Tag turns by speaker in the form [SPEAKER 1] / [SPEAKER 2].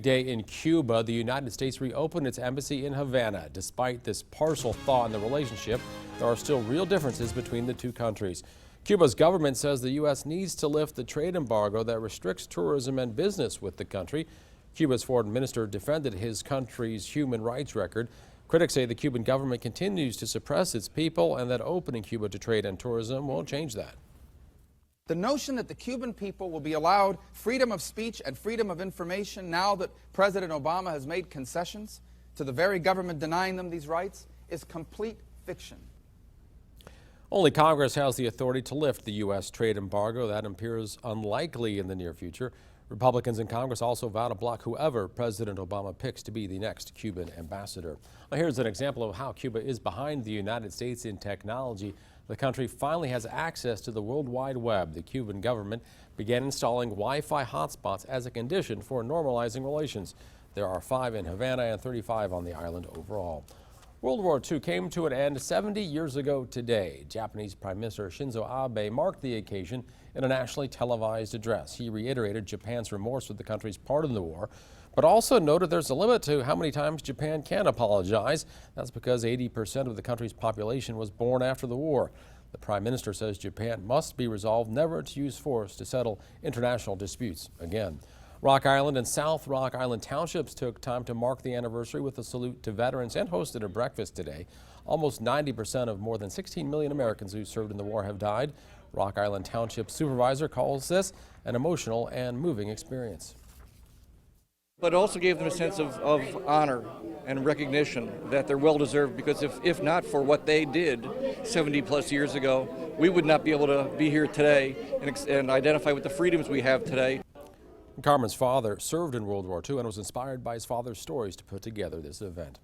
[SPEAKER 1] Day in Cuba, the United States reopened its embassy in Havana. Despite this partial thaw in the relationship, there are still real differences between the two countries. Cuba's government says the U.S. needs to lift the trade embargo that restricts tourism and business with the country. Cuba's foreign minister defended his country's human rights record. Critics say the Cuban government continues to suppress its people and that opening Cuba to trade and tourism won't change that.
[SPEAKER 2] The notion that the Cuban people will be allowed freedom of speech and freedom of information now that President Obama has made concessions to the very government denying them these rights is complete fiction.
[SPEAKER 1] Only Congress has the authority to lift the U.S. trade embargo. That appears unlikely in the near future. Republicans in Congress also vow to block whoever President Obama picks to be the next Cuban ambassador. Now, here's an example of how Cuba is behind the United States in technology. The country finally has access to the World Wide Web. The Cuban government began installing Wi-Fi hotspots as a condition for normalizing relations. There are 5 in Havana and 35 on the island overall. World War II came to an end 70 years ago today. Japanese Prime Minister Shinzo Abe marked the occasion in a nationally televised address. He reiterated Japan's remorse for the country's part in the war, but also noted there's a limit to how many times Japan can apologize. That's because 80% of the country's population was born after the war. The Prime Minister says Japan must be resolved never to use force to settle international disputes again. Rock Island and South Rock Island townships took time to mark the anniversary with a salute to veterans and hosted a breakfast today. Almost 90% of more than 16 million Americans who served in the war have died. Rock Island Township Supervisor calls this an emotional and moving experience.
[SPEAKER 3] But it also gave them a sense of honor and recognition that they're well-deserved, because if not for what they did 70 plus years ago, we would not be able to be here today and identify with the freedoms we have today.
[SPEAKER 1] Carmen's father served in World War II and was inspired by his father's stories to put together this event.